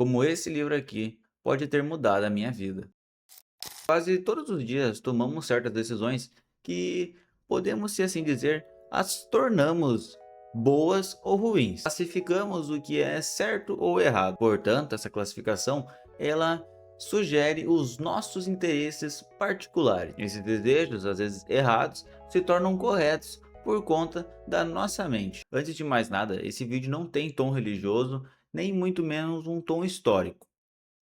Como esse livro aqui pode ter mudado a minha vida. Quase todos os dias tomamos certas decisões que podemos, se assim dizer, as tornamos boas ou ruins. Classificamos o que é certo ou errado. Portanto, essa classificação ela sugere os nossos interesses particulares. Esses desejos, às vezes errados, se tornam corretos por conta da nossa mente. Antes de mais nada, esse vídeo não tem tom religioso, nem muito menos um tom histórico,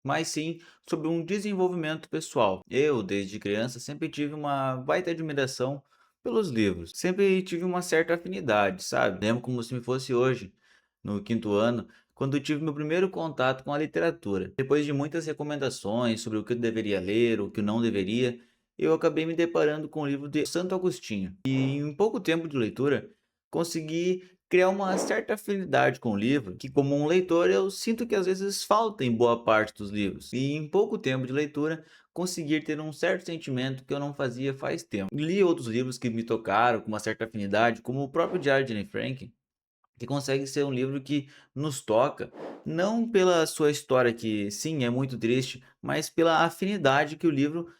mas sim sobre um desenvolvimento pessoal. Eu, desde criança, sempre tive uma baita admiração pelos livros. Sempre tive uma certa afinidade, sabe? Lembro como se me fosse hoje, no quinto ano, quando tive meu primeiro contato com a literatura. Depois de muitas recomendações sobre o que eu deveria ler, o que eu não deveria, eu acabei me deparando com o livro de Santo Agostinho. E em pouco tempo de leitura, consegui criar uma certa afinidade com o livro, que como um leitor eu sinto que às vezes falta em boa parte dos livros. E em pouco tempo de leitura, conseguir ter um certo sentimento que eu não fazia faz tempo. Li outros livros que me tocaram com uma certa afinidade, como o próprio Diário de Anne Frank, que consegue ser um livro que nos toca, não pela sua história que sim, é muito triste, mas pela afinidade que o livro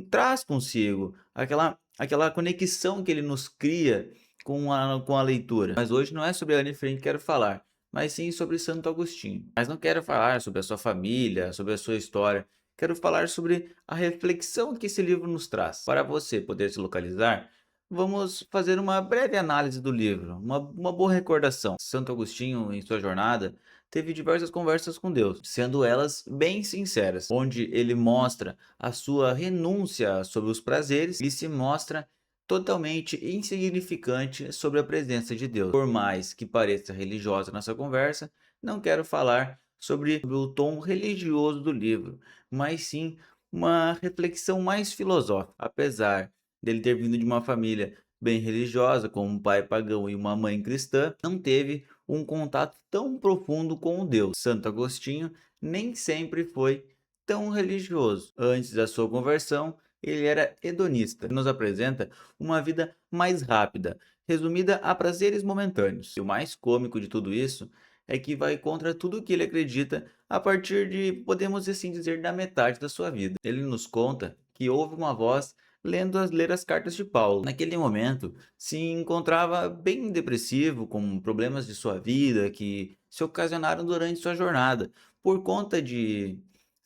traz consigo, aquela conexão que ele nos cria com a leitura. Mas hoje não é sobre a Anne Frank que quero falar, mas sim sobre Santo Agostinho. Mas não quero falar sobre a sua família, sobre a sua história, quero falar sobre a reflexão que esse livro nos traz. Para você poder se localizar, vamos fazer uma breve análise do livro, uma boa recordação. Santo Agostinho, em sua jornada, teve diversas conversas com Deus, sendo elas bem sinceras, onde ele mostra a sua renúncia sobre os prazeres e se mostra totalmente insignificante sobre a presença de Deus. Por mais que pareça religiosa nossa conversa, não quero falar sobre o tom religioso do livro, mas sim uma reflexão mais filosófica. Apesar dele ter vindo de uma família bem religiosa, com um pai pagão e uma mãe cristã, não teve um contato tão profundo com o Deus. Santo Agostinho nem sempre foi tão religioso. Antes da sua conversão, ele era hedonista. Nos apresenta uma vida mais rápida, resumida a prazeres momentâneos. E o mais cômico de tudo isso é que vai contra tudo o que ele acredita a partir de, podemos assim dizer, da metade da sua vida. Ele nos conta que houve uma voz ler as cartas de Paulo. Naquele momento, se encontrava bem depressivo, com problemas de sua vida que se ocasionaram durante sua jornada, por conta de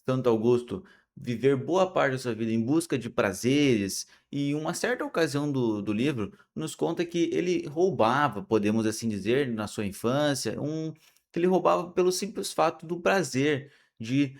Santo Augusto viver boa parte da sua vida em busca de prazeres, e uma certa ocasião do livro nos conta que ele roubava, podemos assim dizer, na sua infância, que ele roubava pelo simples fato do prazer,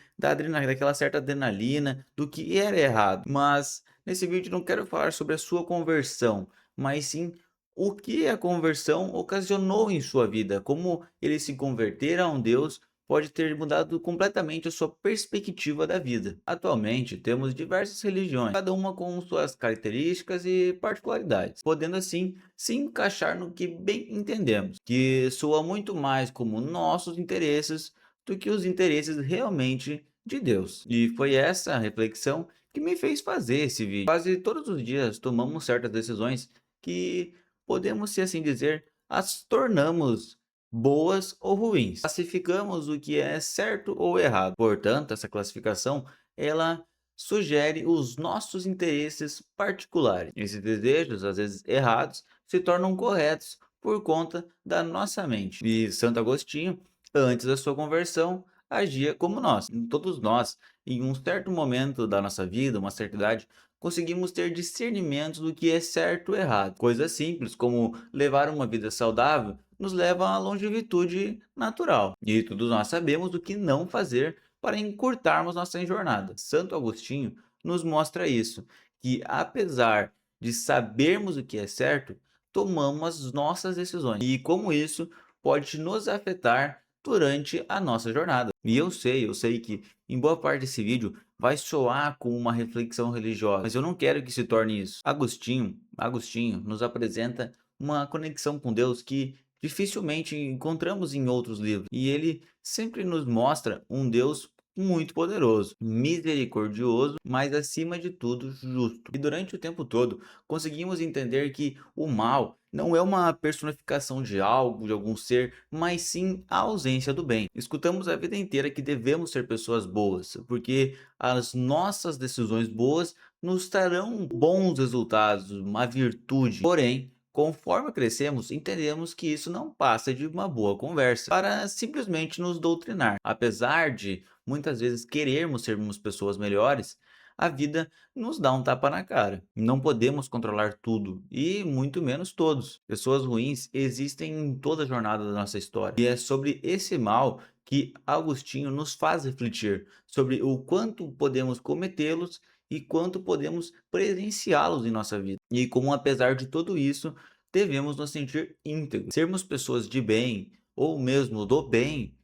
daquela certa adrenalina, do que era errado. Mas nesse vídeo não quero falar sobre a sua conversão, mas sim o que a conversão ocasionou em sua vida, como ele se converter a um Deus pode ter mudado completamente a sua perspectiva da vida. Atualmente, temos diversas religiões, cada uma com suas características e particularidades, podendo assim se encaixar no que bem entendemos, que soa muito mais como nossos interesses do que os interesses realmente de Deus. E foi essa reflexão que me fez fazer esse vídeo. Quase todos os dias tomamos certas decisões que podemos, se assim dizer, as tornamos boas ou ruins. Classificamos o que é certo ou errado. Portanto, essa classificação ela sugere os nossos interesses particulares. Esses desejos, às vezes errados, se tornam corretos por conta da nossa mente. E Santo Agostinho, antes da sua conversão, agia como nós. Todos nós, em um certo momento da nossa vida, uma certa idade, conseguimos ter discernimento do que é certo ou errado. Coisas simples como levar uma vida saudável nos leva à longevidade natural. E todos nós sabemos o que não fazer para encurtarmos nossa jornada. Santo Agostinho nos mostra isso, que apesar de sabermos o que é certo, tomamos as nossas decisões. E como isso pode nos afetar durante a nossa jornada. E eu sei que em boa parte desse vídeo vai soar como uma reflexão religiosa, mas eu não quero que se torne isso. Agostinho nos apresenta uma conexão com Deus que dificilmente encontramos em outros livros. E ele sempre nos mostra um Deus muito poderoso, misericordioso, mas acima de tudo justo. E durante o tempo todo, conseguimos entender que o mal não é uma personificação de algo, de algum ser, mas sim a ausência do bem. Escutamos a vida inteira que devemos ser pessoas boas, porque as nossas decisões boas nos trarão bons resultados, uma virtude. Porém, conforme crescemos, entendemos que isso não passa de uma boa conversa para simplesmente nos doutrinar. Apesar de muitas vezes querermos sermos pessoas melhores, a vida nos dá um tapa na cara. Não podemos controlar tudo e muito menos todos. Pessoas ruins existem em toda a jornada da nossa história. E é sobre esse mal que Agostinho nos faz refletir sobre o quanto podemos cometê-los e quanto podemos presenciá-los em nossa vida. E como, apesar de tudo isso, devemos nos sentir íntegros. Sermos pessoas de bem ou mesmo do bem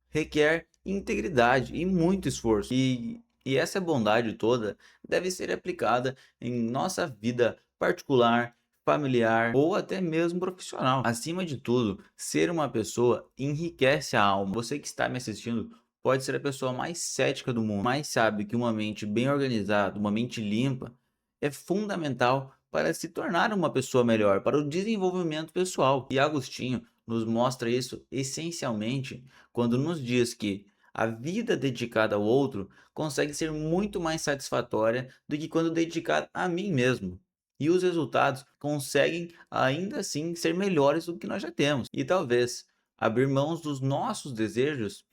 requer integridade e muito esforço. E essa bondade toda deve ser aplicada em nossa vida particular, familiar ou até mesmo profissional. Acima de tudo, ser uma pessoa enriquece a alma. Você que está me assistindo pode ser a pessoa mais cética do mundo, mas sabe que uma mente bem organizada, uma mente limpa, é fundamental para se tornar uma pessoa melhor, para o desenvolvimento pessoal. E Agostinho nos mostra isso essencialmente quando nos diz que a vida dedicada ao outro consegue ser muito mais satisfatória do que quando dedicada a mim mesmo. E os resultados conseguem ainda assim ser melhores do que nós já temos. E talvez abrir mãos dos nossos desejos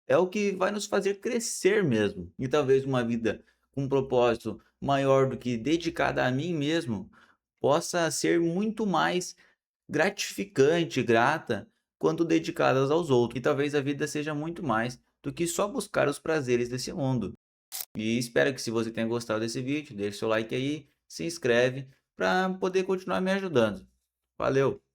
é o que vai nos fazer crescer mesmo. E talvez uma vida com um propósito maior do que dedicada a mim mesmo possa ser muito mais gratificante, grata, quanto dedicadas aos outros. E talvez a vida seja muito mais do que só buscar os prazeres desse mundo. E espero que se você tenha gostado desse vídeo, deixe seu like aí, se inscreve para poder continuar me ajudando. Valeu!